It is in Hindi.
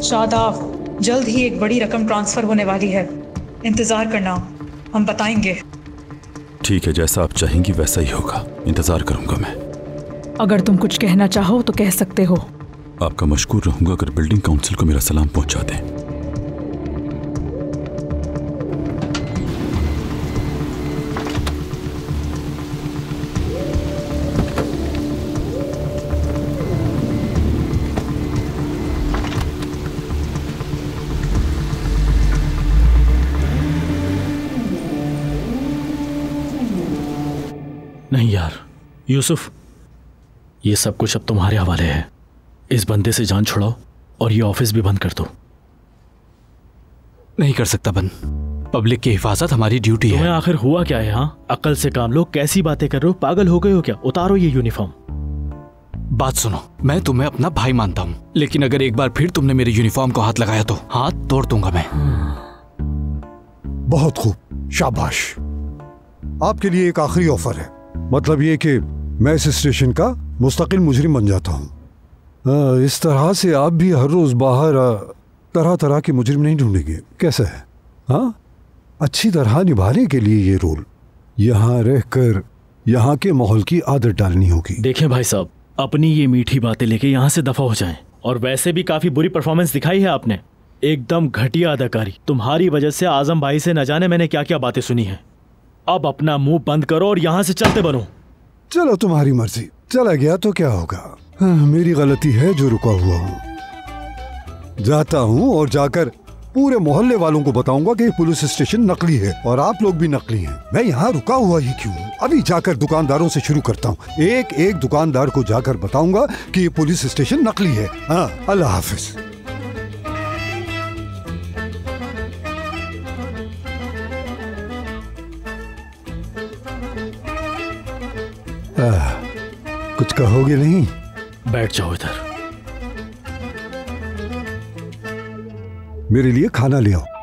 शादाब, जल्द ही एक बड़ी रकम ट्रांसफर होने वाली है, इंतजार करना, हम बताएंगे। ठीक है, जैसा आप चाहेंगी वैसा ही होगा, इंतजार करूंगा मैं। अगर तुम कुछ कहना चाहो तो कह सकते हो। आपका मशकूर रहूंगा अगर बिल्डिंग काउंसिल को मेरा सलाम पहुंचा दें। नहीं यार यूसुफ, ये सब कुछ अब तुम्हारे हवाले है। इस बंदे से जान छुड़ाओ और ये ऑफिस भी बंद कर दो। नहीं कर सकता बन, पब्लिक की हिफाजत हमारी ड्यूटी है। तुम्हें आखिर हुआ क्या है? हाँ, अकल से काम लो। कैसी बातें कर रहे हो? पागल हो गए हो क्या? उतारो ये यूनिफॉर्म। बात सुनो, मैं तुम्हें अपना भाई मानता हूँ, लेकिन अगर एक बार फिर तुमने मेरे यूनिफॉर्म को हाथ लगाया तो हाथ तोड़ दूंगा मैं। बहुत खूब, शाबाश। आपके लिए एक आखिरी ऑफर है, मतलब ये कि मैं इस स्टेशन का मुस्तकिल मुजरिम बन जाता हूँ। इस तरह से आप भी हर रोज बाहर तरह तरह के मुजरिम नहीं ढूंढेंगे। कैसा है? हाँ, अच्छी तरह निभाने के लिए ये रोल यहाँ रहकर यहाँ के माहौल की आदत डालनी होगी। देखें भाई साहब, अपनी ये मीठी बातें लेके यहाँ से दफा हो जाएं। और वैसे भी काफी बुरी परफॉर्मेंस दिखाई है आपने, एकदम घटिया अदाकारी। तुम्हारी वजह से आजम भाई से न जाने मैंने क्या क्या बातें सुनी है। अब अपना मुंह बंद करो और यहाँ से चलते बनो। चलो तुम्हारी मर्जी, चला गया तो क्या होगा। हाँ, मेरी गलती है जो रुका हुआ हूँ। जाता हूँ और जाकर पूरे मोहल्ले वालों को बताऊंगा कि पुलिस स्टेशन नकली है और आप लोग भी नकली हैं। मैं यहाँ रुका हुआ ही क्यों हूँ? अभी जाकर दुकानदारों से शुरू करता हूँ। एक एक दुकानदार को जाकर बताऊंगा कि ये पुलिस स्टेशन नकली है। हाँ, अल्लाह हाफिज। कुछ कहोगे नहीं? बैठ जाओ इधर। मेरे लिए खाना ले आओ।